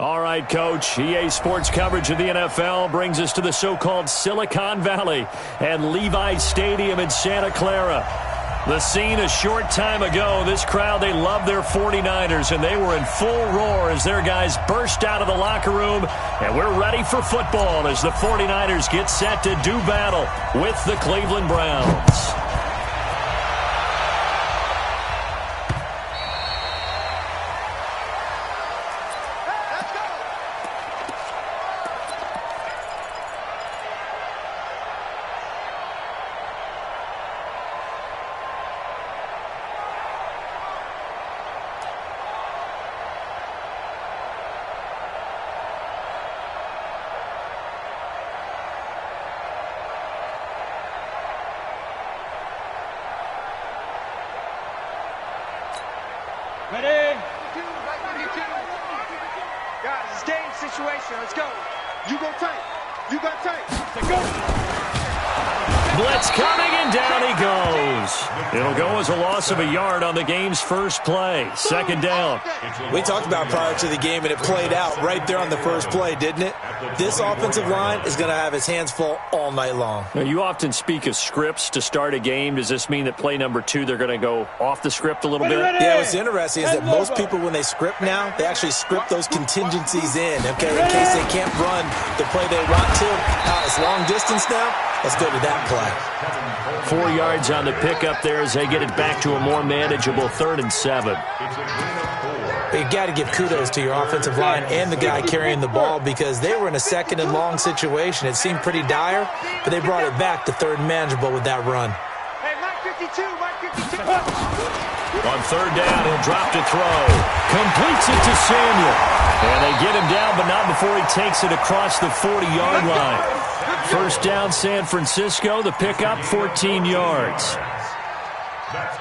All right, Coach. EA Sports coverage of the NFL brings us to the so-called Silicon Valley and Levi's Stadium in Santa Clara. The scene a short time ago, this crowd, they love their 49ers, and they were in full roar as their guys burst out of the locker room. And we're ready for football as the 49ers get set to do battle with the Cleveland Browns. Ready? Guys, it's game situation. Let's go. You go tight. You got tight. Let's go. Blitz coming, and down he goes. It'll go as a loss of a yard on the game's first play. Second down. We talked about prior to the game, and it played out right there on the first play, didn't it? This offensive line is going to have his hands full all night long. Now, you often speak of scripts to start a game. Does this mean that play number 2, they're going to go off the script a little bit? Yeah, what's interesting is that most people, when they script now, they actually script those contingencies in, okay, in case they can't run the play they want to. It's long distance now. Let's go to that play. 4 yards on the pickup there as they get it back to a more manageable 3rd and 7. You got to give kudos to your offensive line and the guy carrying the ball because they were in a 2nd and long situation. It seemed pretty dire, but they brought it back to 3rd and manageable with that run. Hey, Mike 52, Mike 52. On 3rd down, he'll drop to throw. Completes it to Samuel. And they get him down, but not before he takes it across the 40-yard line. First down, San Francisco. The pickup, 14 yards.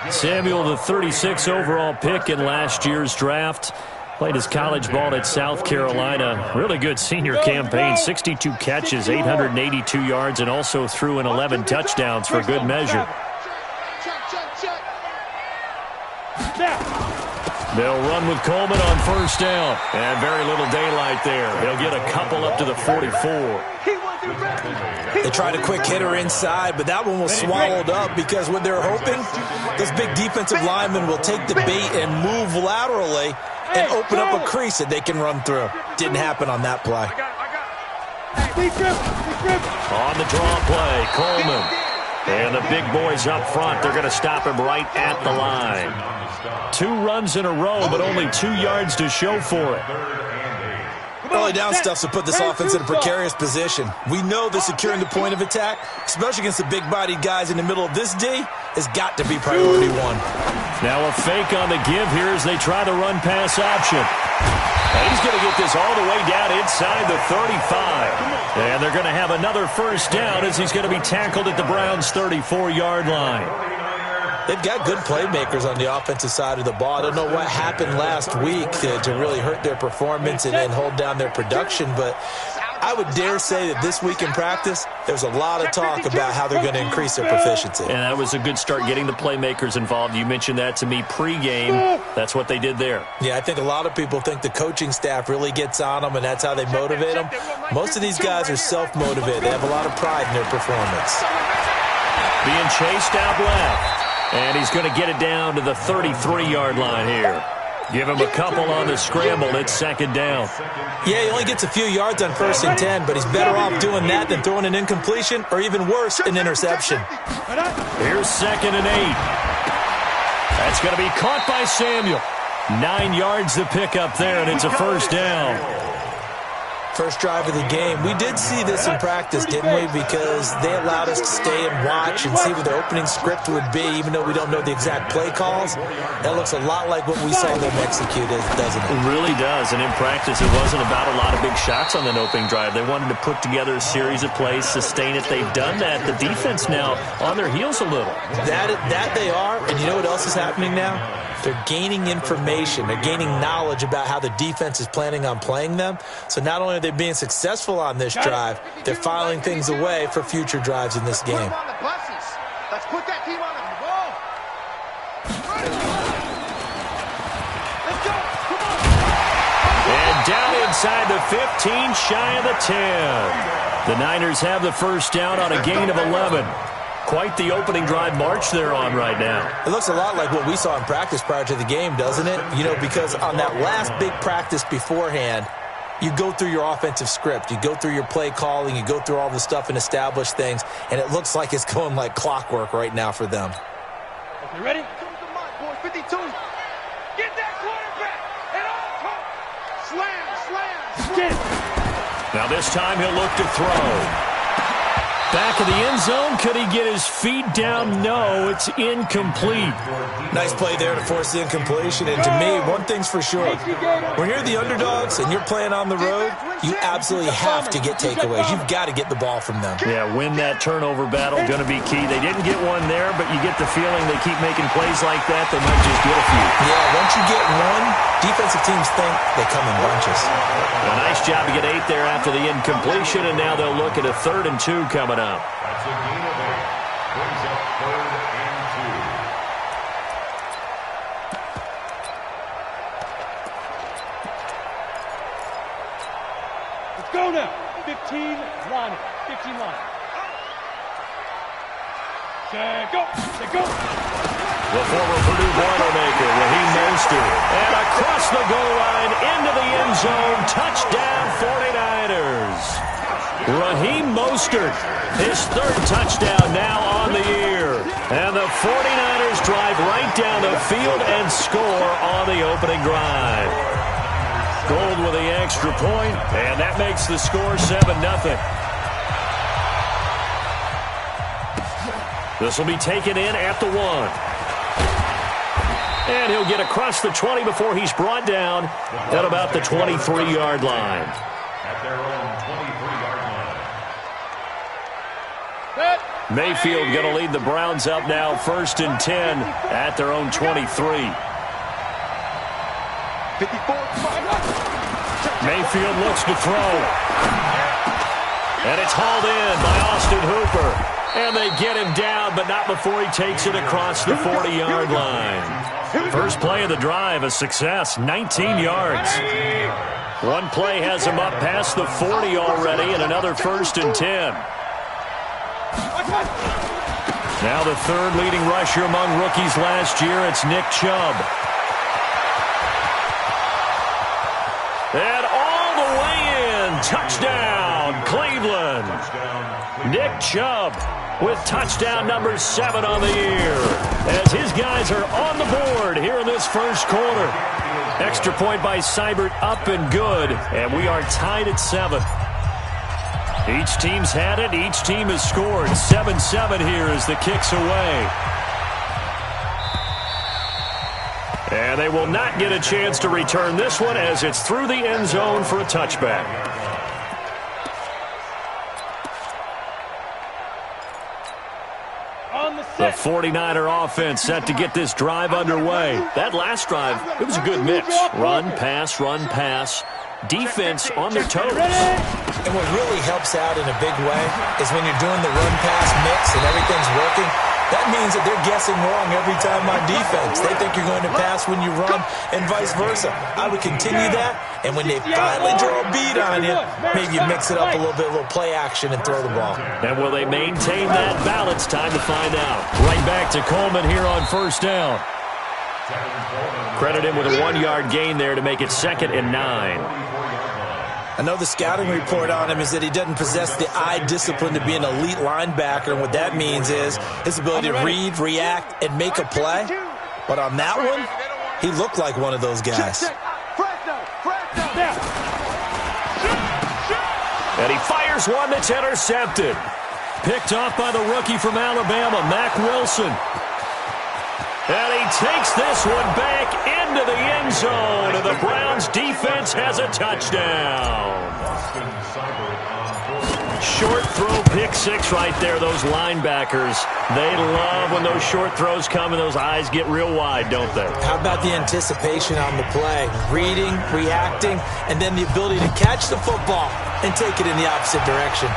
Samuel, the 36 overall pick in last year's draft. Played his college ball at South Carolina. Really good senior campaign. 62 catches, 882 yards, and also threw in 11 touchdowns for good measure. They'll run with Coleman on first down. And very little daylight there. He'll get a couple up to the 44. They tried a quick hitter inside, but that one was swallowed up because what they're hoping, those big defensive linemen will take the bait and move laterally and open up a crease that they can run through. Didn't happen on that play. On the draw play, Coleman. And the big boys up front, they're going to stop him right at the line. 2 runs in a row, but only 2 yards to show for it. Early down stuff's to put this offense in a precarious position. We know that securing the point of attack, especially against the big-bodied guys in the middle of this D, has got to be priority 1. Now a fake on the give here as they try to run pass option. And he's going to get this all the way down inside the 35. And they're going to have another first down as he's going to be tackled at the Browns' 34-yard line. They've got good playmakers on the offensive side of the ball. I don't know what happened last week to really hurt their performance and then hold down their production, but I would dare say that this week in practice, there's a lot of talk about how they're going to increase their proficiency. And that was a good start, getting the playmakers involved. You mentioned that to me pregame. That's what they did there. Yeah, I think a lot of people think the coaching staff really gets on them, and that's how they motivate them. Most of these guys are self-motivated. They have a lot of pride in their performance. Being chased out left. And he's going to get it down to the 33-yard line here. Give him a couple on the scramble. It's 2nd down. Yeah, he only gets a few yards on 1st and 10, but he's better off doing that than throwing an incompletion or even worse, an interception. Here's 2nd and 8. That's going to be caught by Samuel. 9 yards to pick up there, and it's a first down. First drive of the game. We did see this in practice, didn't we? Because they allowed us to stay and watch and see what the opening script would be, even though we don't know the exact play calls. That looks a lot like what we saw them execute, doesn't it? It really does. And in practice, it wasn't about a lot of big shots on that opening drive. They wanted to put together a series of plays, sustain it. They've done that. The defense now on their heels a little. That they are. And you know what else is happening now? They're gaining information. They're gaining knowledge about how the defense is planning on playing them. So not only are they being successful on this drive, they're filing things away for future drives in this game. Let's put that team on the ball. Let's go. Come on. And down inside the 15, shy of the 10. The Niners have the first down on a gain of 11. Quite the opening drive march they're on right now. It looks a lot like what we saw in practice prior to the game, doesn't it? You know, because on that last big practice beforehand, you go through your offensive script. You go through your play calling. You go through all the stuff and establish things. And it looks like it's going like clockwork right now for them. Okay, ready? Come to my boy, 52. Get that quarterback. And all slam. Get. Now this time he'll look to throw. Back in the end zone. Could he get his feet down? No, it's incomplete. Nice play there to force the incompletion. And to me, one thing's for sure. When you're the underdogs and you're playing on the road, you absolutely have to get takeaways. You've got to get the ball from them. Yeah, win that turnover battle. Going to be key. They didn't get one there, but you get the feeling they keep making plays like that. They might just get a few. Yeah, once you get one, defensive teams think they come in bunches. A nice job to get 8 there after the incompletion, and now they'll look at a 3rd and 2 coming up. That's a gain of 8. Brings up 3rd and 2. Let's go now. 15 line. 15 line. Set, go. Set, go. The former Purdue Boilermaker, Raheem Mostert. And across the goal line, into the end zone. Touchdown, 49ers. Raheem Mostert, his 3rd touchdown now on the year. And the 49ers drive right down the field and score on the opening drive. Gold with the extra point, and that makes the score 7-0. This will be taken in at the 1. And he'll get across the 20 before he's brought down at about the 23-yard line. At their own 23-yard line. Mayfield going to lead the Browns up now, 1st and 10 at their own 23. 54. Mayfield looks to throw. And it's hauled in by Austin Hooper. And they get him down, but not before he takes it across the 40-yard line. First play of the drive, a success, 19 yards. One play has him up past the 40 already, and another 1st and 10. Now the 3rd leading rusher among rookies last year, it's Nick Chubb. And all the way in, touchdown, Cleveland. Nick Chubb with touchdown number 7 on the year, as his guys are on the board here in this first quarter. Extra point by Seibert, up and good, and we are tied at 7. Each team's had it. Each team has scored. 7-7 here as the kick's away. And they will not get a chance to return this one as it's through the end zone for a touchback. The 49er offense set to get this drive underway. That last drive, it was a good mix. Run, pass, defense on their toes. And what really helps out in a big way is when you're doing the run-pass mix and everything's working, that means that they're guessing wrong every time on defense. They think you're going to pass when you run and vice versa. I would continue that, and when they finally draw a beat on you, maybe you mix it up a little bit, a little play action, and throw the ball. And will they maintain that balance? Time to find out. Right back to Coleman here on 1st down. Credit him with a 1-yard gain there to make it 2nd and 9. I know the scouting report on him is that he doesn't possess the eye discipline to be an elite linebacker, and what that means is his ability to read, react, and make a play. But on that one, he looked like one of those guys. And he fires one that's intercepted. Picked off by the rookie from Alabama, Mack Wilson. And he takes this one back into the end zone, and the Browns defense has a touchdown. Short throw, pick 6 right there, those linebackers. They love when those short throws come and those eyes get real wide, don't they? How about the anticipation on the play? Reading, reacting, and then the ability to catch the football and take it in the opposite direction.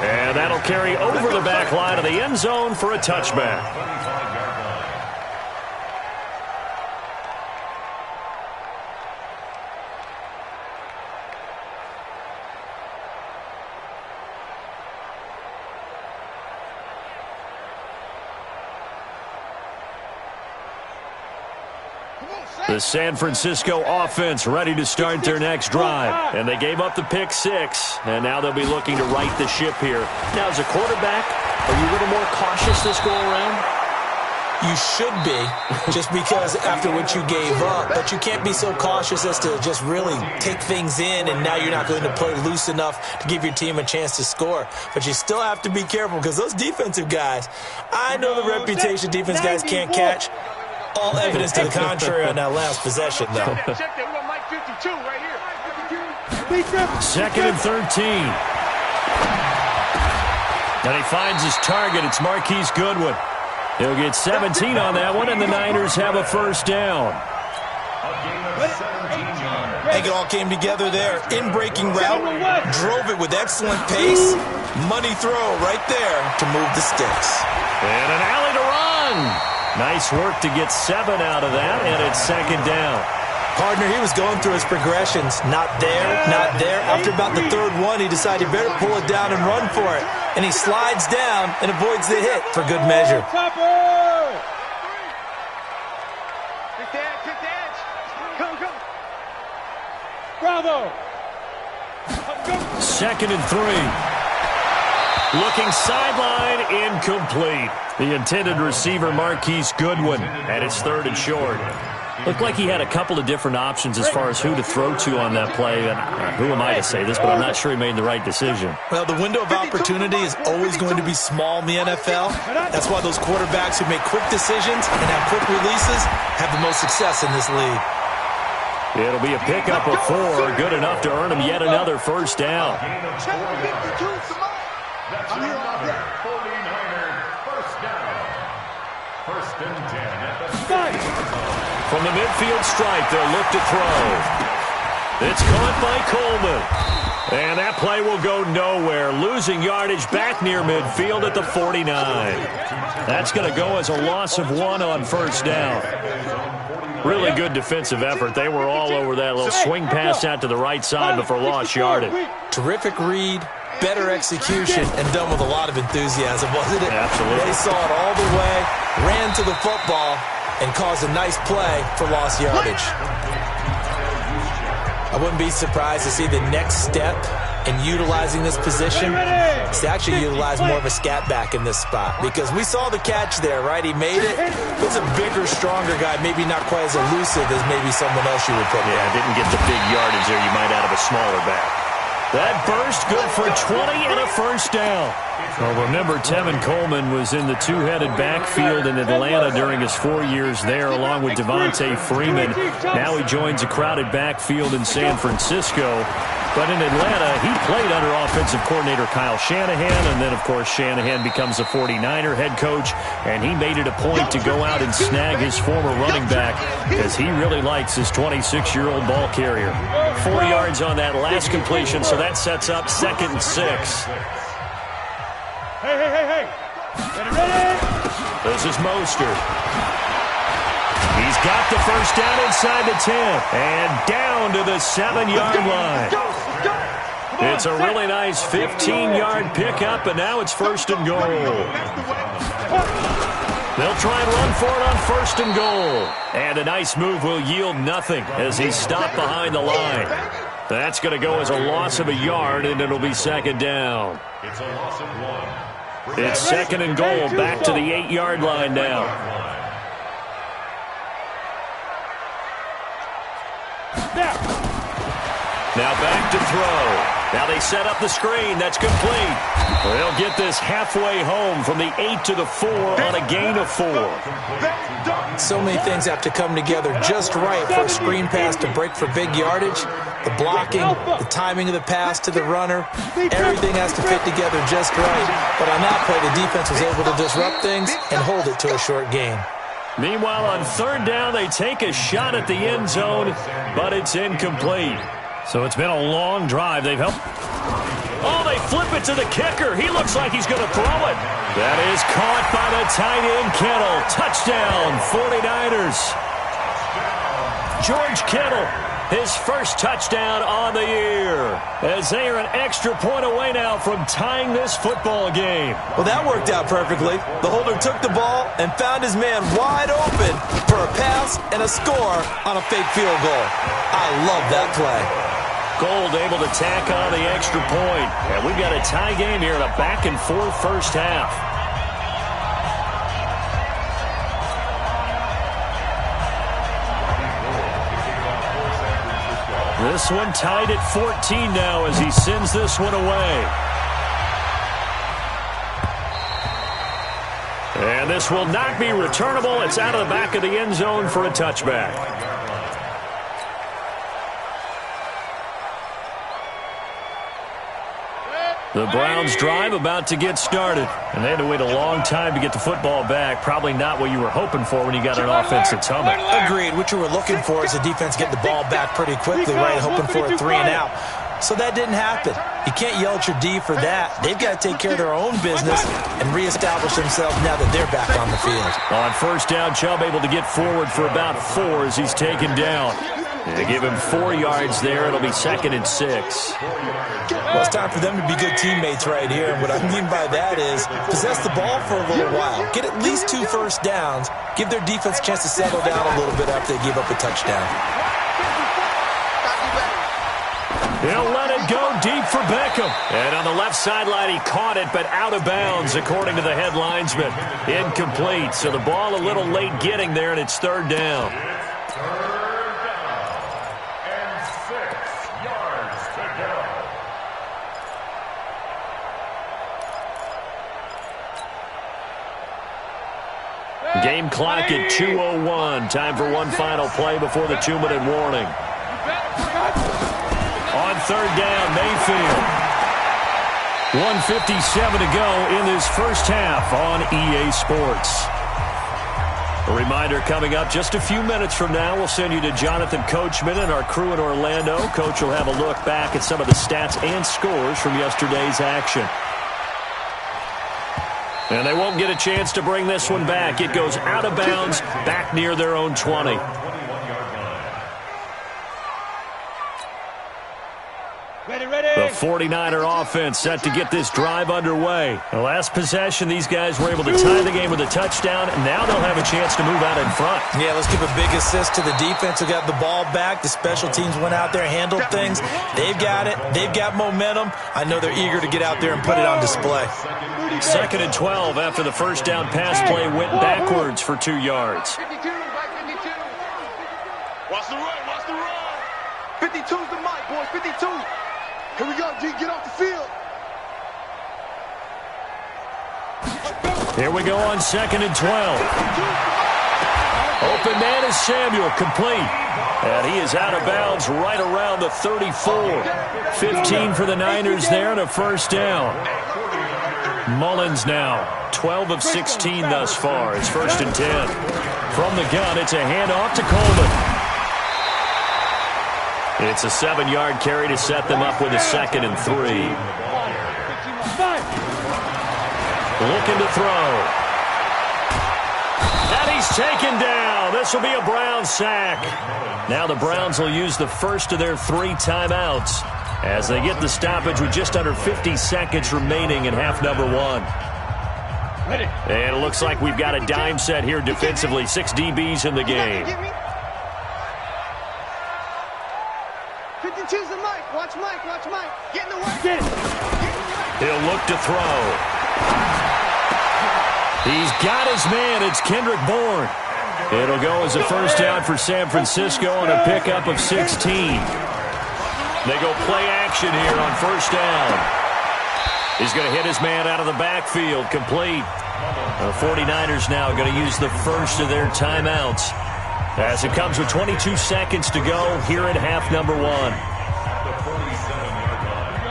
And that'll carry over the back line of the end zone for a touchback. The San Francisco offense ready to start their next drive. And they gave up the pick 6, and now they'll be looking to right the ship here. Now, as a quarterback, are you a little more cautious this go-around? You should be, just because after what you gave up. But you can't be so cautious as to just really take things in, and now you're not going to play loose enough to give your team a chance to score. But you still have to be careful, because those defensive guys, I know the reputation defense guys can't catch. All evidence to the contrary on that last possession, though. Second and 13. And he finds his target. It's Marquise Goodwin. He'll get 17 on that one, and the Niners have a first down. I think it all came together there. In-breaking route, drove it with excellent pace. Money throw right there to move the sticks. And an alley to run. Nice work to get 7 out of that, and it's second down. Partner, he was going through his progressions. Not there, not there. After about the third one, he decided he better pull it down and run for it. And he slides down and avoids the hit for good measure. Bravo. Second and 3. Looking sideline, incomplete. The intended receiver, Marquise Goodwin, and it's third and short. Looked like he had a couple of different options as far as who to throw to on that play. And who am I to say this, but I'm not sure he made the right decision. Well, the window of opportunity is always going to be small in the NFL. That's why those quarterbacks who make quick decisions and have quick releases have the most success in this league. It'll be a pickup of 4, good enough to earn him yet another first down. That's your number, 49er, first down. First and 10 at the 5. From the midfield stripe, they'll look to throw. It's caught by Coleman. And that play will go nowhere. Losing yardage back near midfield at the 49. That's going to go as a loss of 1 on first down. Really good defensive effort. They were all over that little swing pass out to the right side before lost yardage. Terrific read, better execution, and done with a lot of enthusiasm, wasn't it? Absolutely. They saw it all the way, ran to the football, and caused a nice play for lost yardage. I wouldn't be surprised to see the next step in utilizing this position is to actually utilize more of a scat back in this spot, because we saw the catch there, right? He made it. He's a bigger, stronger guy, maybe not quite as elusive as maybe someone else you would put there. Yeah, didn't get the big yardage there you might out of a smaller back. That burst good for 20 and a first down. Well, remember, Tevin Coleman was in the two-headed backfield in Atlanta during his 4 years there, along with Devontae Freeman. Now he joins a crowded backfield in San Francisco. But in Atlanta, he played under offensive coordinator Kyle Shanahan, and then, of course, Shanahan becomes a 49er head coach, and he made it a point to go out and snag his former running back because he really likes his 26-year-old ball carrier. 4 yards on that last completion, so that sets up 2nd and 6. Hey. Get it ready. This is Mostert. He's got the first down inside the 10 and down to the 7-yard line. It's a really nice 15-yard pickup, and now it's 1st and goal. They'll try and run for it on 1st and goal. And a nice move will yield nothing as he's stopped behind the line. That's going to go as a loss of a yard, and it'll be 2nd down. It's a loss of 1. It's 2nd and goal, back to the 8-yard line now. Now back to throw. Now they set up the screen. That's complete. They'll get this halfway home from the 8 to the 4 on a gain of 4. So many things have to come together just right for a screen pass to break for big yardage. The blocking, the timing of the pass to the runner, everything has to fit together just right. But on that play, the defense was able to disrupt things and hold it to a short gain. Meanwhile, on 3rd down, they take a shot at the end zone, but it's incomplete. So it's been a long drive. They've helped. Oh, they flip it to the kicker. He looks like he's going to throw it. That is caught by the tight end, Kittle. Touchdown, 49ers. George Kittle his first touchdown on the year, as they are an extra point away now from tying this football game. Well, that worked out perfectly. The holder took the ball and found his man wide open for a pass and a score on a fake field goal. I love that play. Gold able to tack on the extra point. And we've got a tie game here in a back-and-forth first half. This one tied at 14 now as he sends this one away. And this will not be returnable. It's out of the back of the end zone for a touchback. The Browns drive about to get started. And they had to wait a long time to get the football back. Probably not what you were hoping for when you got an offense that's humming. Agreed. What you were looking for is the defense getting the ball back pretty quickly, right? Hoping for a 3 and out. So that didn't happen. You can't yell at your D for that. They've got to take care of their own business and reestablish themselves now that they're back on the field. On first down, Chubb able to get forward for about 4 as he's taken down. They give him 4 yards there. It'll be 2nd and 6. Well, it's time for them to be good teammates right here. And what I mean by that is possess the ball for a little while. Get at least 2 first downs. Give their defense a chance to settle down a little bit after they give up a touchdown. He'll let it go deep for Beckham. And on the left sideline, he caught it, but out of bounds, according to the head linesman. Incomplete. So the ball a little late getting there, and it's 3rd down. Game clock at 2:01. Time for one final play before the 2-minute warning. On 3rd down, Mayfield. 1:57 to go in this first half on EA Sports. A reminder coming up just a few minutes from now. We'll send you to Jonathan Coachman and our crew in Orlando. Coach will have a look back at some of the stats and scores from yesterday's action. And they won't get a chance to bring this one back. It goes out of bounds, back near their own 20. The 49er offense set to get this drive underway. The last possession, these guys were able to tie the game with a touchdown, and now they'll have a chance to move out in front. Yeah, let's give a big assist to the defense who got the ball back. The special teams went out there, handled things. They've got it. They've got momentum. I know they're eager to get out there and put it on display. 2nd and 12 after the first down pass play went backwards for 2 yards. 52, back 52. Watch the run, watch the run. 52's the mic, boys, 52. Here we go, G, get off the field. Here we go on 2nd and 12. Open man is Samuel, complete. And he is out of bounds right around the 34. 15 for the Niners there and a first down. Mullins now 12 of 16 thus far. It's 1st and 10. From the gun, it's a handoff to Coleman. It's a 7-yard carry to set them up with a 2nd and 3. Looking to throw. And he's taken down. This will be a Browns sack. Now the Browns will use the first of their 3 timeouts as they get the stoppage with just under 50 seconds remaining in half number 1. And it looks like we've got a dime set here defensively. 6 DBs in the game. 52's the mic. Watch Mike, watch Mike. Get in the way. Get it. He'll look to throw. He's got his man. It's Kendrick Bourne. It'll go as a first down for San Francisco on a pickup of 16. They go play action here on first down. He's going to hit his man out of the backfield, complete. The 49ers now going to use the first of their timeouts as it comes with 22 seconds to go here in half number 1.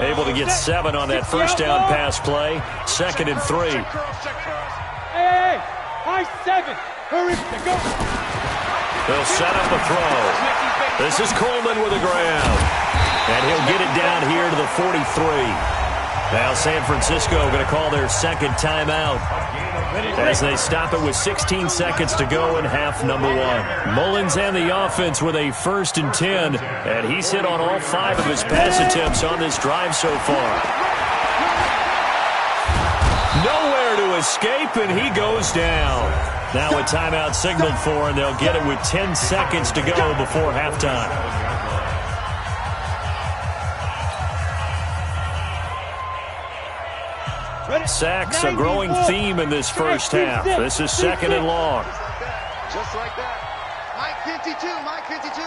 Able to get 7 on that first down pass play. 2nd and 3. Hey, high 7. Hurry, go. They'll set up a throw. This is Coleman with a grab. And he'll get it down here to the 43. Now San Francisco going to call their second timeout as they stop it with 16 seconds to go in half number one. Mullins and the offense with a 1st and 10, and he's hit on all 5 of his pass attempts on this drive so far. Nowhere to escape, and he goes down. Now a timeout signaled for, and they'll get it with 10 seconds to go before halftime. Sacks, a growing theme in this first half. This is 2nd and long. Just like that. Mike 52, Mike 52.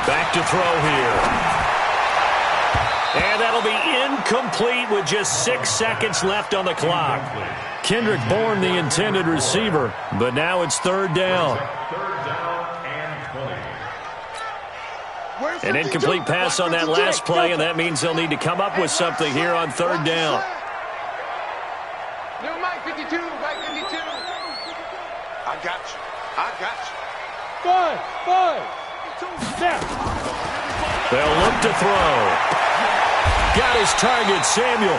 Back to throw here. And that'll be incomplete with just 6 seconds left on the clock. Kendrick Bourne, the intended receiver, but now it's 3rd down. An incomplete pass on that last play, and that means they'll need to come up with something here on 3rd down. New Mike 52, Mike 52. I got you. I got you. 5, 7. They'll look to throw. Got his target, Samuel.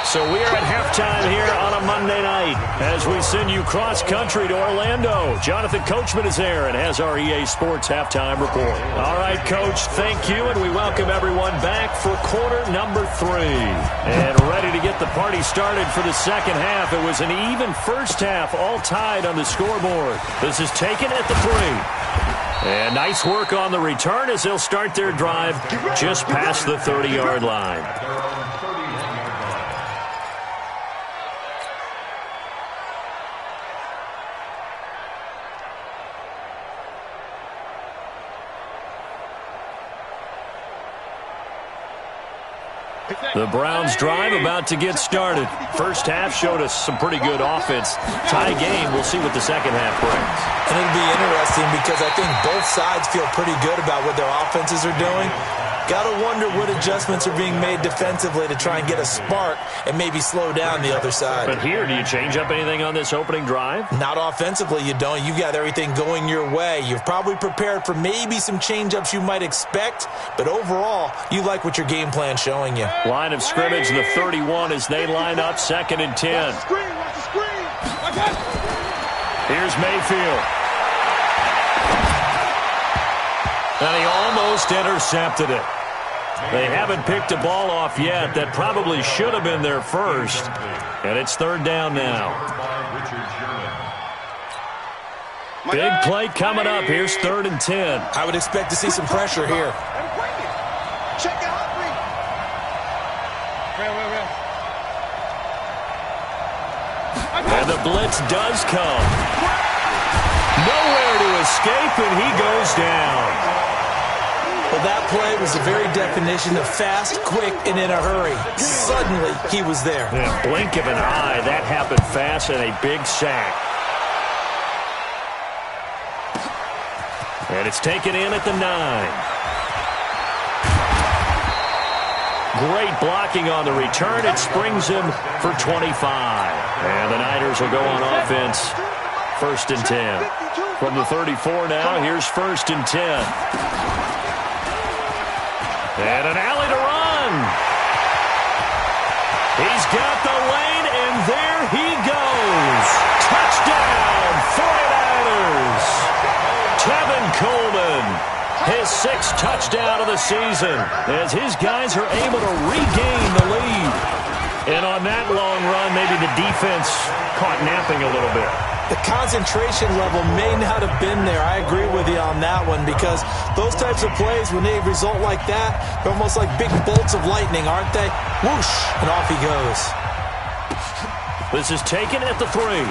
So we are at halftime here on a Monday night as we send you cross-country to Orlando. Jonathan Coachman is there and has our EA Sports halftime report. All right, Coach, thank you, and we welcome everyone back for quarter number 3. And ready to get the party started for the second half. It was an even first half, all tied on the scoreboard. This is taken at the 3. And nice work on the return as they'll start their drive just past the 30-yard line. The Browns drive about to get started. First half showed us some pretty good offense. Tie game, we'll see what the second half brings. And it'll be interesting because I think both sides feel pretty good about what their offenses are doing. Got to wonder what adjustments are being made defensively to try and get a spark and maybe slow down the other side. But here, do you change up anything on this opening drive? Not offensively, you don't. You got everything going your way. You've probably prepared for maybe some change-ups you might expect, but overall, you like what your game plan's showing you. Line of scrimmage, the 31 as they line up 2nd and 10. Watch the screen, watch the screen. Here's Mayfield. And he almost intercepted it. They haven't picked a ball off yet. That probably should have been their first. And it's 3rd down now. Big play coming up. Here's 3rd and 10. I would expect to see some pressure here. Check it out, And the blitz does come. Nowhere to escape, and he goes down. Well, that play was the very definition of fast, quick, and in a hurry. Suddenly, he was there. In a blink of an eye, that happened fast, and a big sack. And it's taken in at the 9. Great blocking on the return. It springs him for 25. And the Niners will go on offense. 1st and 10. From the 34 now, here's 1st and 10. And an alley to run. He's got the lane, and there he goes. Touchdown, 49ers. Tevin Coleman, his 6th touchdown of the season, as his guys are able to regain the lead. And on that long run, maybe the defense caught napping a little bit. The concentration level may not have been there. I agree with you on that one because those types of plays, when they result like that, they're almost like big bolts of lightning, aren't they? Whoosh, and off he goes. This is taken at the 3.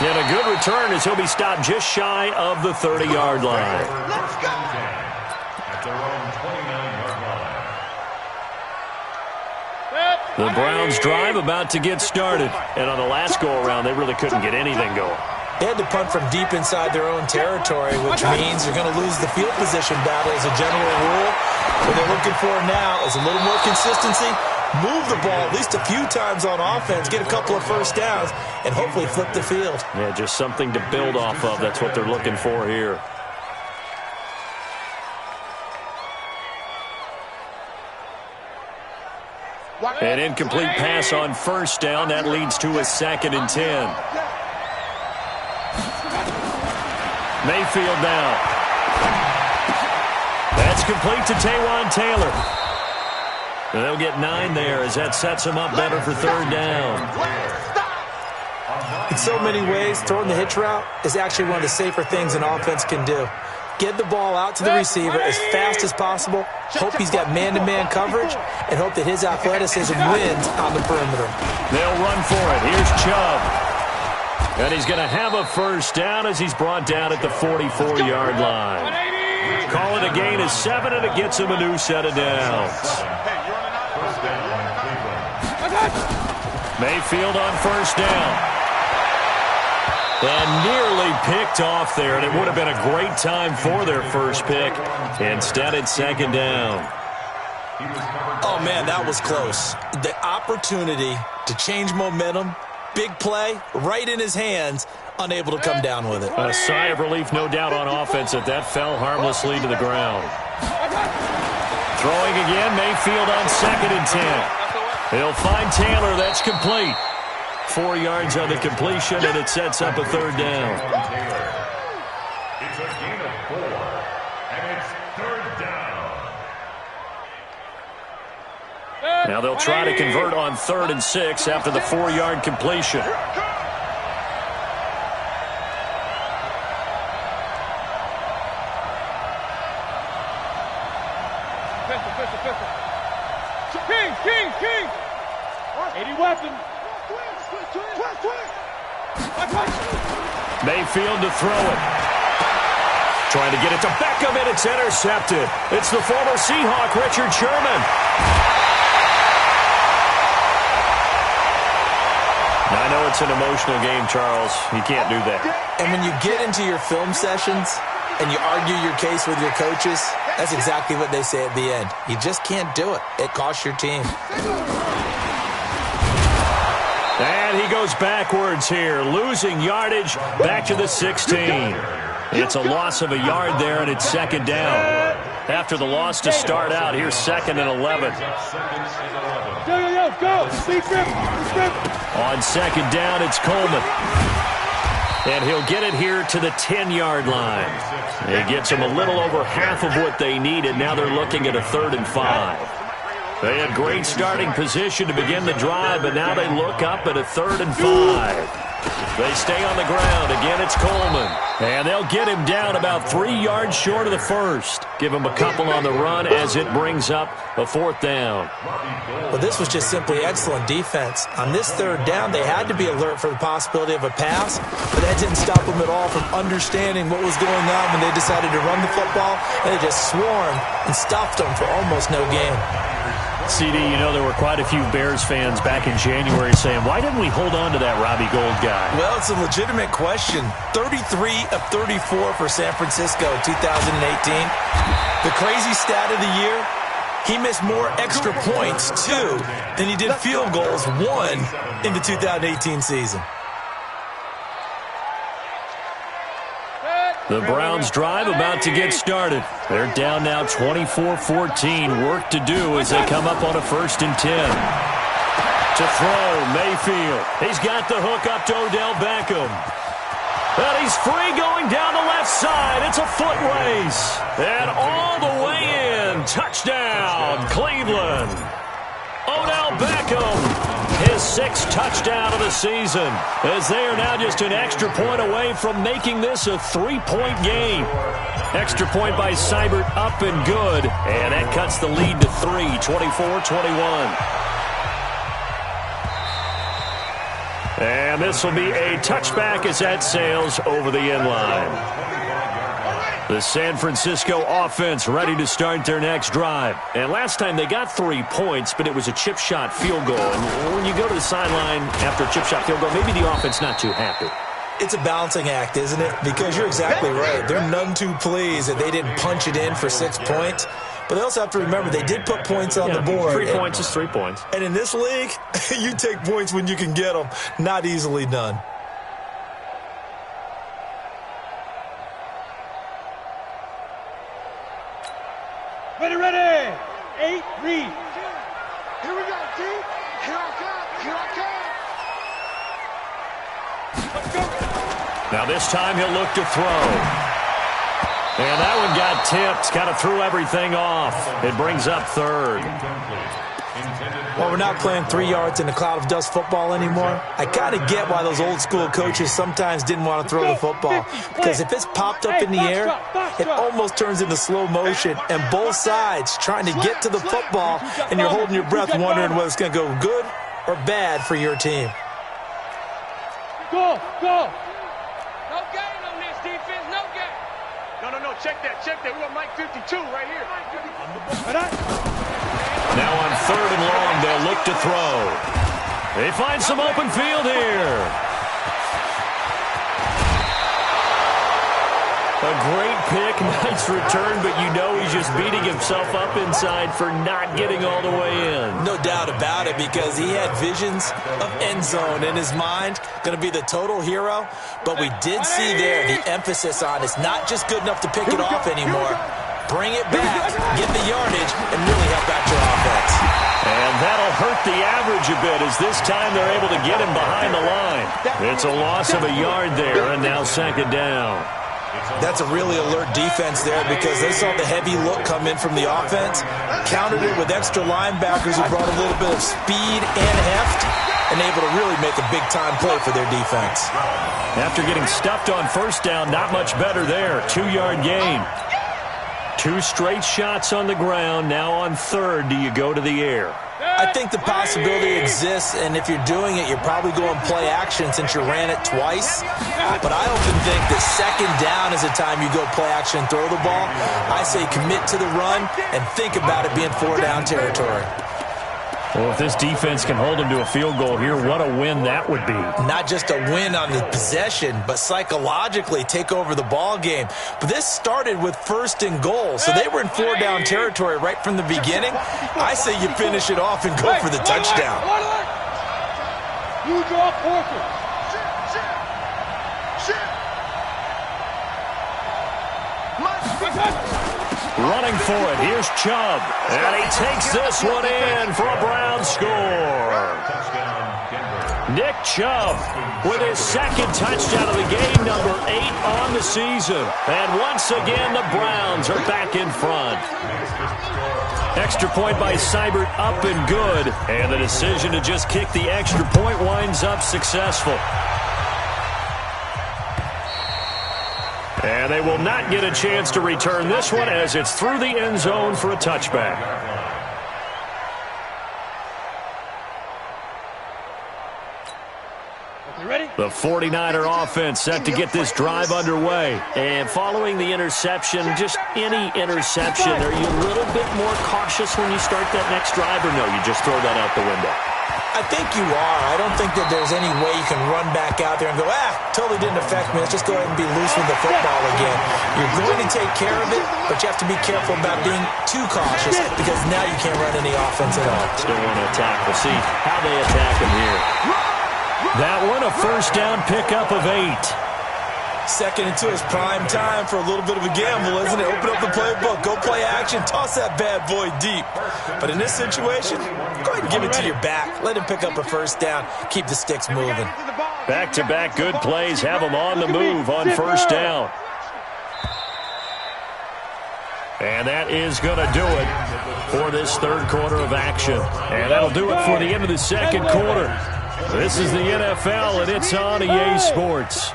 And a good return as he'll be stopped just shy of the 30-yard line. Let's go. At their own 29-yard line. The Browns drive about to get started. And on the last go-around, they really couldn't get anything going. They had to punt from deep inside their own territory, which means they're going to lose the field position battle as a general rule. What they're looking for now is a little more consistency, move the ball at least a few times on offense, get a couple of first downs, and hopefully flip the field. Yeah, just something to build off of. That's what they're looking for here. An incomplete pass on first down. That leads to a 2nd and 10. Mayfield now. That's complete to Taywan Taylor. They'll get 9 there as that sets them up better for 3rd down. In so many ways, throwing the hitch route is actually one of the safer things an offense can do. Get the ball out to the receiver as fast as possible, hope he's got man-to-man coverage, and hope that his athleticism wins on the perimeter. They'll run for it. Here's Chubb. And he's going to have a 1st down as he's brought down at the 44-yard line. Call it a gain of 7, and it gets him a new set of downs. Mayfield on 1st down. And nearly picked off there, and it would have been a great time for their first pick. Instead, it's 2nd down. Oh, man, that was close. The opportunity to change momentum, big play, right in his hands, unable to come down with it. A sigh of relief, no doubt, on offense that fell harmlessly to the ground. Throwing again, Mayfield on 2nd and 10. He'll find Taylor. That's complete. 4 yards on the completion, and it sets up a 3rd down. It's a gain of 4, and it's 3rd down. Now they'll try to convert on 3rd and 6 after the 4-yard completion. King! 80 weapons. Mayfield to throw it. Trying to get it to Beckham, and it's intercepted. It's the former Seahawk, Richard Sherman. Now, I know it's an emotional game, Charles. You can't do that. And when you get into your film sessions and you argue your case with your coaches, that's exactly what they say at the end. You just can't do it. It costs your team. And he goes backwards here, losing yardage back to the 16. It's a loss of a yard there, and it's 2nd down. After the loss to start out, here's 2nd and 11. Go! On 2nd down, it's Coleman. And he'll get it here to the 10-yard line. It gets them a little over half of what they needed. Now they're looking at a 3rd and 5. They had great starting position to begin the drive, but now they look up at a 3rd and 5. They stay on the ground. Again, it's Coleman. And they'll get him down about 3 yards short of the first. Give him a couple on the run as it brings up a 4th down. Well, this was just simply excellent defense. On this 3rd down, they had to be alert for the possibility of a pass, but that didn't stop them at all from understanding what was going on when they decided to run the football, and they just swarmed and stuffed them for almost no gain. CD, you know there were quite a few Bears fans back in January saying, why didn't we hold on to that Robbie Gould guy? Well, it's a legitimate question. 33 of 34 for San Francisco 2018. The crazy stat of the year, he missed more extra points, 2, than he did field goals, 1, in the 2018 season. The Browns drive about to get started. They're down now 24-14. Work to do as they come up on a 1st and 10. To throw, Mayfield. He's got the hook up to Odell Beckham. And he's free going down the left side. It's a foot race. And all the way in. Touchdown, Cleveland. Odell Beckham. His 6th touchdown of the season, as they are now just an extra point away from making this a 3-point game. Extra point by Seibert, up and good, and that cuts the lead to 3, 24-21. And this will be a touchback as that sails over the end line. The San Francisco offense ready to start their next drive. And last time they got 3 points, but it was a chip shot field goal. And when you go to the sideline after a chip shot field goal, maybe the offense not too happy. It's a balancing act, isn't it? Because you're exactly right. They're none too pleased that they didn't punch it in for 6 points. But they also have to remember they did put points on the board. 3 points is 3 points. And in this league, you take points when you can get them. Not easily done. Ready. 8, read. Here we go, G. Now this time he'll look to throw. And that one got tipped. Kind of threw everything off. It brings up third. Well, we're not playing 3 yards in a cloud of dust football anymore. I kind of get why those old school coaches sometimes didn't want to throw the football. Because if it's popped up in the air, it almost turns into slow motion. And both sides trying to get to the football, and you're holding your breath wondering whether it's going to go good or bad for your team. Go! No gain on this defense, no gain. No, check that. We got Mike 52 right here. Now on 3rd and long, they'll look to throw. They find some open field here. A great pick, nice return, but you know he's just beating himself up inside for not getting all the way in. No doubt about it, because he had visions of end zone in his mind. Going to be the total hero, but we did see there the emphasis on it's not just good enough to pick it off anymore. Bring it back, get the yardage, and really help out your offense. And that'll hurt the average a bit as this time they're able to get him behind the line. It's a loss of a yard there, and now 2nd down. That's a really alert defense there because they saw the heavy look come in from the offense, countered it with extra linebackers who brought a little bit of speed and heft, and able to really make a big-time play for their defense. After getting stuffed on 1st down, not much better there. 2-yard gain. 2 straight shots on the ground. Now on 3rd, do you go to the air? I think the possibility exists, and if you're doing it, you're probably going play action since you ran it twice. But I often think that 2nd down is the time you go play action and throw the ball. I say commit to the run and think about it being 4-down territory. Well, if this defense can hold them to a field goal here, what a win that would be. Not just a win on the possession, but psychologically take over the ball game. But this started with 1st and goal, so they were in 4-down territory right from the beginning. I say you finish it off and go for the touchdown. You draw Porter. Running for it, here's Chubb. And he takes this one in for a Brown score. Nick Chubb with his 2nd touchdown of the game, number 8 on the season. And once again, the Browns are back in front. Extra point by Seibert up and good. And the decision to just kick the extra point winds up successful. And they will not get a chance to return this one as it's through the end zone for a touchback. The 49er offense set to get this drive underway. And following the interception, just any interception, are you a little bit more cautious when you start that next drive, or no, you just throw that out the window? I think you are. I don't think that there's any way you can run back out there and go, totally didn't affect me. Let's just go ahead and be loose with the football again. You're going to take care of it, but you have to be careful about being too cautious because now you can't run any offense at all. Still want to attack. We'll see how they attack him here. That one, a 1st down pickup of 8. 2nd and 2 is prime time for a little bit of a gamble, isn't it? Open up the playbook, go play action, toss that bad boy deep. But in this situation, go ahead and give it to your back. Let him pick up a 1st down. Keep the sticks moving. Back-to-back good plays have them on the move on 1st down. And that is going to do it for this 3rd quarter of action. And that'll do it for the end of the 2nd quarter. This is the NFL, and it's on EA Sports.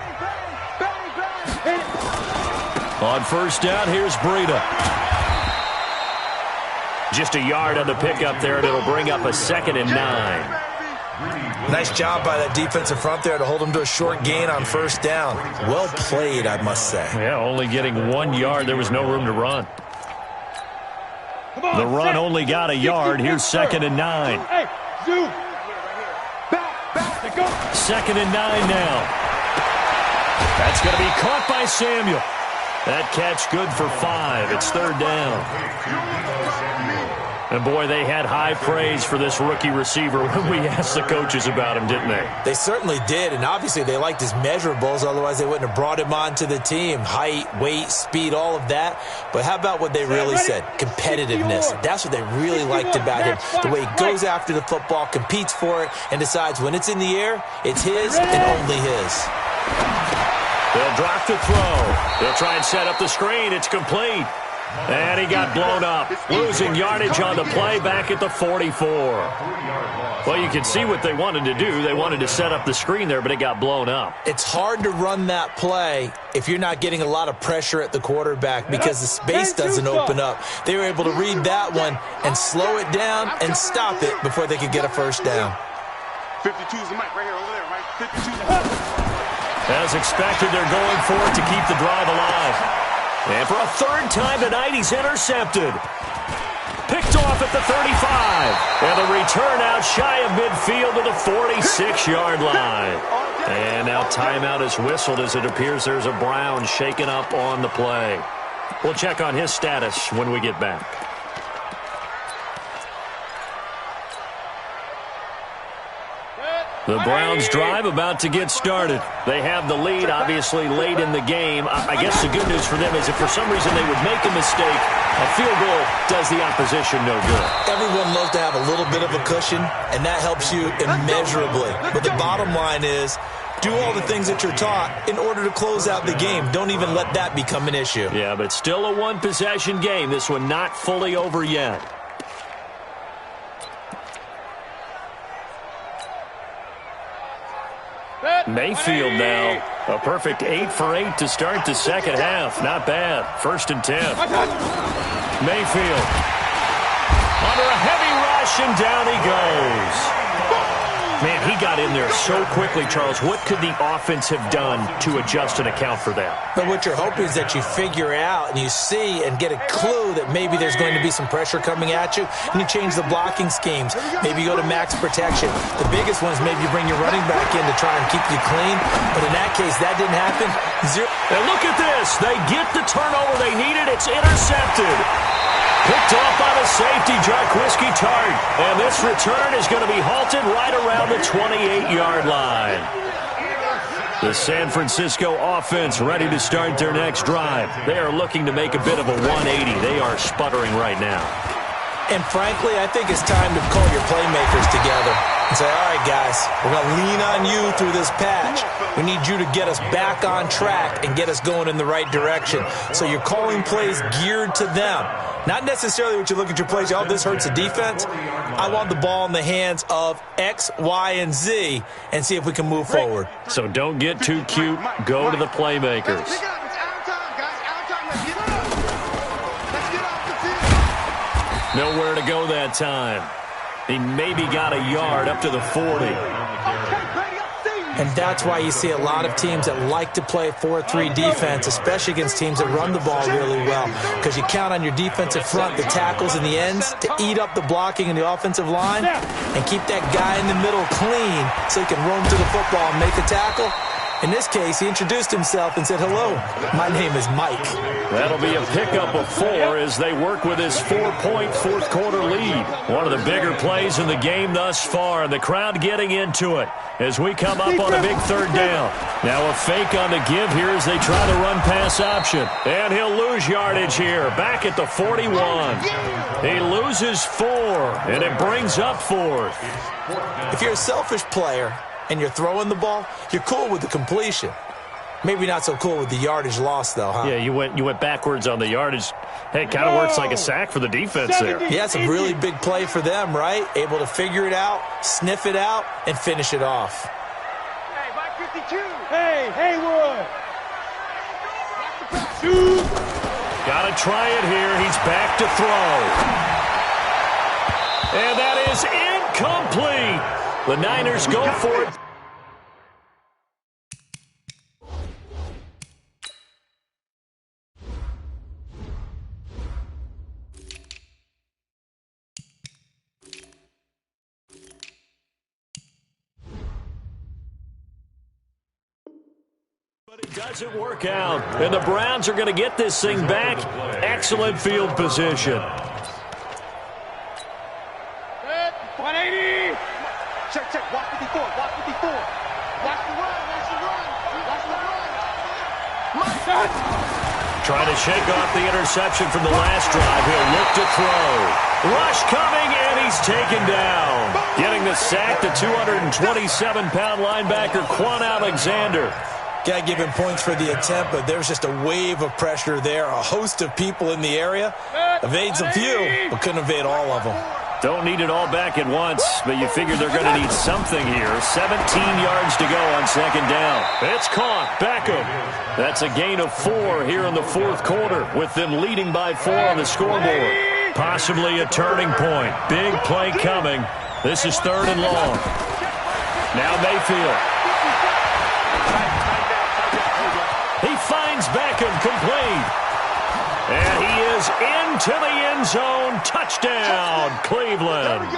On 1st down, here's Breida. Just a yard on the pickup there, and it'll bring up a 2nd and 9. Nice job by that defensive front there to hold them to a short gain on 1st down. Well played, I must say. Yeah, only getting 1 yard. There was no room to run. The run only got a yard. Here's 2nd and 9. 2nd and 9 now. That's going to be caught by Samuel. That catch good for 5. It's 3rd down. And, boy, they had high praise for this rookie receiver when we asked the coaches about him, didn't they? They certainly did, and obviously they liked his measurables. Otherwise, they wouldn't have brought him onto the team. Height, weight, speed, all of that. But how about what they really said? Competitiveness. That's what they really liked about him. The way he goes after the football, competes for it, and decides when it's in the air, it's his and only his. They'll drop the throw. They'll try and set up the screen. It's complete. And he got blown up, losing yardage on the play back at the 44. Well, you can see what they wanted to do. They wanted to set up the screen there, but it got blown up. It's hard to run that play if you're not getting a lot of pressure at the quarterback because the space doesn't open up. They were able to read that one and slow it down and stop it before they could get a first down. 52 is the mic right here, over there, right? 52 is the mic. As expected, they're going for it to keep the drive alive. And for a third time tonight, he's intercepted. Picked off at the 35. And the return out shy of midfield to the 46-yard line. And now timeout is whistled as it appears there's a Brown shaken up on the play. We'll check on his status when we get back. The Browns' drive about to get started. They have the lead, obviously, late in the game. I guess the good news for them is if for some reason they would make a mistake, a field goal does the opposition no good. Everyone loves to have a little bit of a cushion, and that helps you immeasurably. But the bottom line is, do all the things that you're taught in order to close out the game. Don't even let that become an issue. Yeah, but still a one-possession game. This one not fully over yet. Mayfield now. A perfect 8 for 8 to start the second half. Not bad. 1st and 10. Mayfield. Under a heavy rush, and down he goes. Man, he got in there so quickly, Charles. What could the offense have done to adjust and account for that? But what you're hoping is that you figure out and you see and get a clue that maybe there's going to be some pressure coming at you, and you change the blocking schemes. Maybe you go to max protection. The biggest one is maybe you bring your running back in to try and keep you clean. But in that case, that didn't happen. And look at this. They get the turnover they needed. It's intercepted. Picked off by the safety, Jarquiski Tart. And this return is going to be halted right around the 28-yard line. The San Francisco offense ready to start their next drive. They are looking to make a bit of a 180. They are sputtering right now. And frankly, I think it's time to call your playmakers together and say, all right, guys, we're going to lean on you through this patch. We need you to get us back on track and get us going in the right direction. So you're calling plays geared to them. Not necessarily what you look at your plays, oh, this hurts the defense. I want the ball in the hands of X, Y, and Z and see if we can move forward. So don't get too cute. Go to the playmakers. Nowhere to go that time. He maybe got a yard up to the 40. And that's why you see a lot of teams that like to play 4-3 defense, especially against teams that run the ball really well, because you count on your defensive front, the tackles and the ends, to eat up the blocking in the offensive line and keep that guy in the middle clean so he can roam to the football and make a tackle. In this case, he introduced himself and said, hello, my name is Mike. That'll be a pickup of 4 as they work with his 4-point fourth-quarter lead. One of the bigger plays in the game thus far, and the crowd getting into it as we come up on a big third down. Now a fake on the give here as they try to run pass option. And he'll lose yardage here, back at the 41. He loses 4, and it brings up 4th. If you're a selfish player and you're throwing the ball, you're cool with the completion. Maybe not so cool with the yardage loss, though, huh? Yeah, you went backwards on the yardage. Hey, it kind of works like a sack for the defense there. Yeah, it's a really big play for them, right? Able to figure it out, sniff it out, and finish it off. Hey, Mike 52. Hey, Haywood. Got to try it here. He's back to throw. And that is incomplete. The Niners go for it. But it doesn't work out. And the Browns are going to get this thing back. Excellent field position. 180. Check, check. Watch 54. Watch 54. Watch the run. Watch the run. Watch the run. Trying to shake off the interception from the last drive. He'll look to throw. Rush coming, and he's taken down. Getting the sack, the 227-pound linebacker, Quan Alexander. Got to give him points for the attempt, but there's just a wave of pressure there. A host of people in the area. Evades a few, but couldn't evade all of them. Don't need it all back at once, but you figure they're going to need something here. 17 yards to go on second down. It's caught. Beckham. That's a gain of 4 here in the fourth quarter, with them leading by 4 on the scoreboard. Possibly a turning point. Big play coming. This is 3rd and long. Now Mayfield. He finds Beckham complete. And he is into the end zone. Touchdown, Cleveland.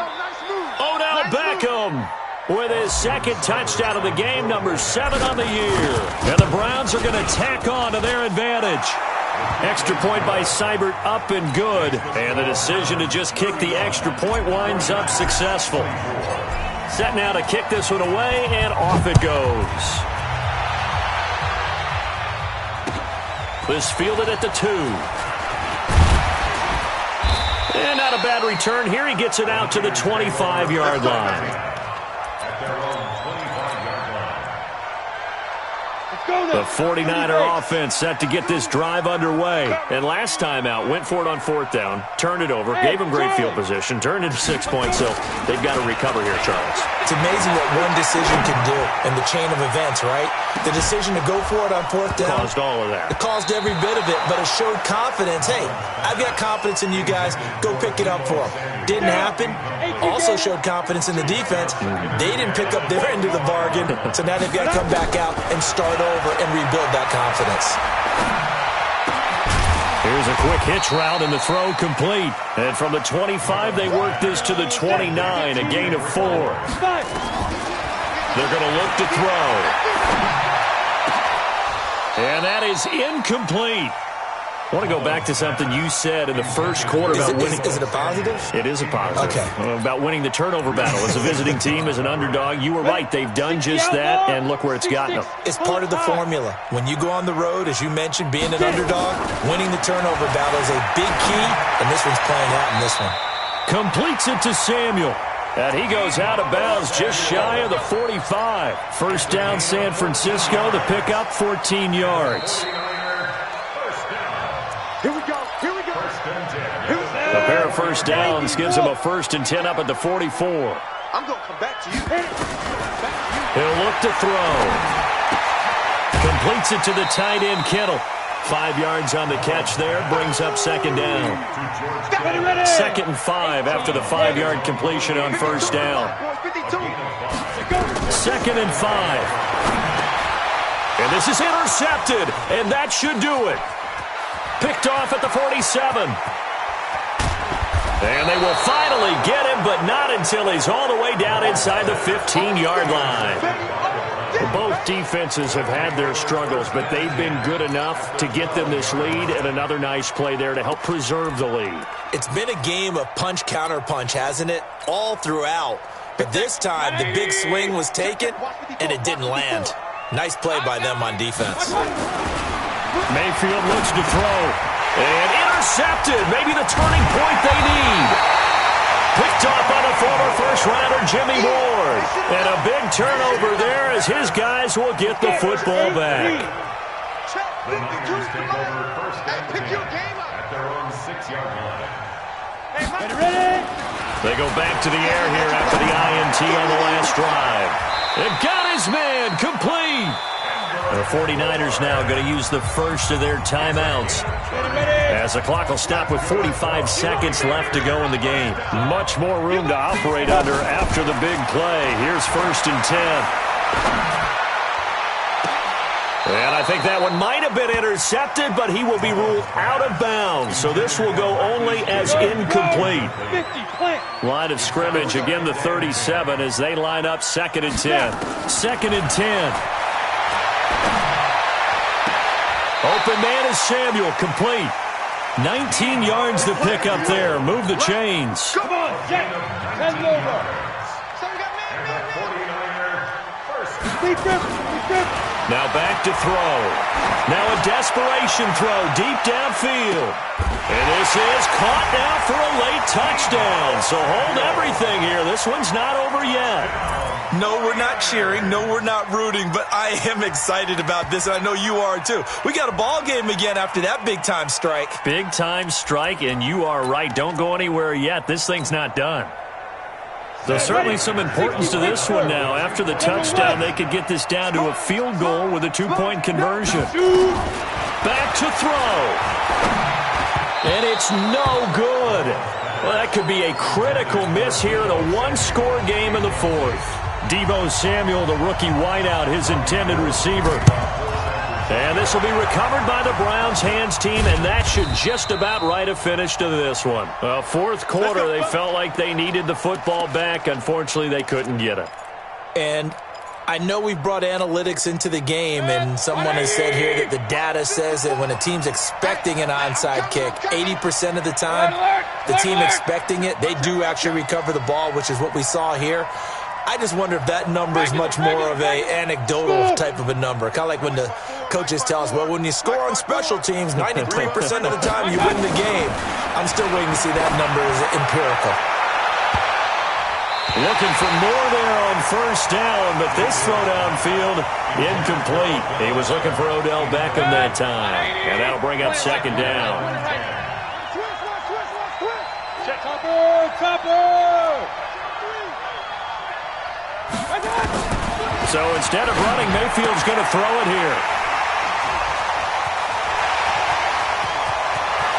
Odell Beckham with his second touchdown of the game, number 7 on the year. And the Browns are going to tack on to their advantage. Extra point by Seibert, up and good. And the decision to just kick the extra point winds up successful. Set now to kick this one away, and off it goes. This fielded at the 2. And not a bad return here. He gets it out to the 25-yard line. The 49er offense set to get this drive underway. And last time out, went for it on 4th down, turned it over, gave him great field position, turned it to 6 points, so they've got to recover here, Charles. It's amazing what one decision can do in the chain of events, right? The decision to go for it on 4th down. Caused all of that. It caused every bit of it, but it showed confidence. Hey, I've got confidence in you guys. Go pick it up for them. Didn't happen. Also showed confidence in the defense. They didn't pick up their end of the bargain, so now they've got to come back out and start over and rebuild that confidence. Here's a quick hitch route, and the throw complete. And from the 25, they work this to the 29, a gain of 4. They're going to look to throw. And that is incomplete. I want to go back to something you said in the first quarter about winning. Is it a positive? It is a positive. Okay. About winning the turnover battle as a visiting team, as an underdog. You were right. They've done just that, and look where it's gotten them. It's part of the formula. When you go on the road, as you mentioned, being an underdog, winning the turnover battle is a big key, and this one's playing out in this one. Completes it to Samuel. And he goes out of bounds just shy of the 45. First down, San Francisco. The pickup, 14 yards. Here we go. Here we go. A pair of first downs gives him a 1st and 10 up at the 44. I'm going to come back to you. He'll look to throw. Completes it to the tight end, Kittle. 5 yards on the catch there. Brings up 2nd down. 2nd and 5 after the 5-yard completion on first down. 2nd and 5. And this is intercepted. And that should do it. Picked off at the 47. And they will finally get him, but not until he's all the way down inside the 15-yard line. Both defenses have had their struggles, but they've been good enough to get them this lead, and another nice play there to help preserve the lead. It's been a game of punch-counter-punch, hasn't it? All throughout. But this time, the big swing was taken, and it didn't land. Nice play by them on defense. Mayfield looks to throw. And intercepted. Maybe the turning point they need. Picked off by the former first-rounder Jimmy Ward. And a big turnover there as his guys will get the football back. They go back to the air here after the INT on the last drive. And got his man complete. The 49ers now going to use the first of their timeouts as the clock will stop with 45 seconds left to go in the game. Much more room to operate under after the big play. Here's 1st and 10. And I think that one might have been intercepted, but he will be ruled out of bounds. So this will go only as incomplete. Line of scrimmage, again the 37 as they line up 2nd and 10. 2nd and 10. Open man is Samuel, complete. 19 yards to pick up there. Move the chains. Come on, Jack. Send it over. So we got man. Deep grip. Now back to throw. Now a desperation throw deep downfield. And this is caught now for a late touchdown. So hold everything here. This one's not over yet. No, we're not cheering. No, we're not rooting. But I am excited about this, and I know you are too. We got a ball game again after that big-time strike. Big-time strike, and you are right. Don't go anywhere yet. This thing's not done. There's certainly some importance to this one now. After the touchdown, they could get this down to a field goal with a two-point conversion. Back to throw. And it's no good. Well, that could be a critical miss here in a one-score game in the fourth. Deebo Samuel, the rookie wideout, his intended receiver. And this will be recovered by the Browns hands team, and that should just about write a finish to this one. Well, fourth quarter, they felt like they needed the football back. Unfortunately, they couldn't get it. And I know we brought analytics into the game, and someone has said here that the data says that when a team's expecting an onside kick, 80% of the time, the team expecting it, they do actually recover the ball, which is what we saw here. I just wonder if that number is much more of a anecdotal type of a number. Kind of like when the coaches tell us, well, when you score on special teams, 93% of the time you win the game. I'm still waiting to see that number as empirical. Looking for more there on first down, but this throw downfield, incomplete. He was looking for Odell Beckham that time, and that'll bring up second down. So instead of running, Mayfield's going to throw it here.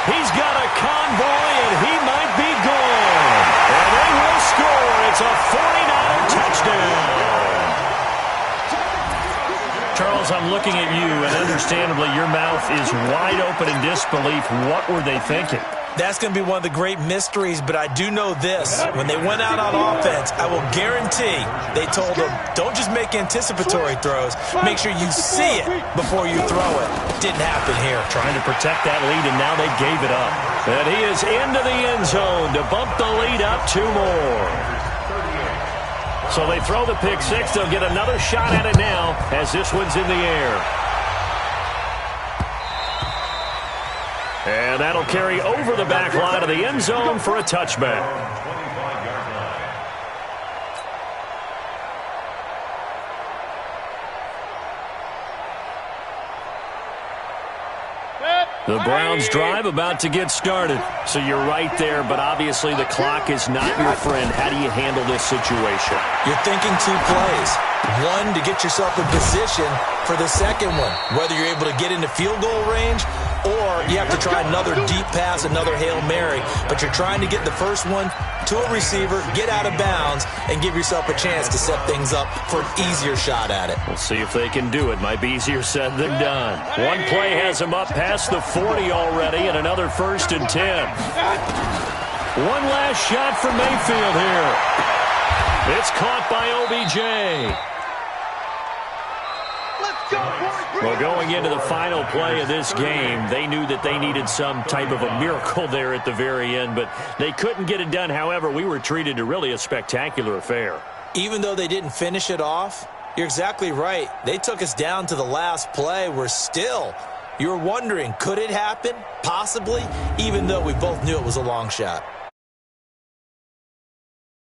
He's got a convoy, and he might be gone. And they will score. It's a 49er touchdown. Charles, I'm looking at you, and understandably, your mouth is wide open in disbelief. What were they thinking? That's going to be one of the great mysteries, but I do know this. When they went out on offense, I will guarantee they told them, don't just make anticipatory throws. Make sure you see it before you throw it. Didn't happen here. Trying to protect that lead, and now they gave it up. And he is into the end zone to bump the lead up 2 more. So they throw the pick six. They'll get another shot at it now as this one's in the air. And that'll carry over the back line of the end zone for a touchback. The Browns drive about to get started. So you're right there, but obviously the clock is not your friend. How do you handle this situation? You're thinking 2 plays. One, to get yourself in position for the second one, whether you're able to get into field goal range or you have to try another deep pass, another Hail Mary. But you're trying to get the first one to a receiver, get out of bounds, and give yourself a chance to set things up for an easier shot at it. We'll see if they can do it. Might be easier said than done. One play has them up past the 40 already, and another 1st and 10. One last shot for Mayfield here. It's caught by OBJ. Well, going into the final play of this game, they knew that they needed some type of a miracle there at the very end, but they couldn't get it done. However, we were treated to really a spectacular affair. Even though they didn't finish it off, you're exactly right. They took us down to the last play. We're still, you were wondering, could it happen? Possibly, even though we both knew it was a long shot.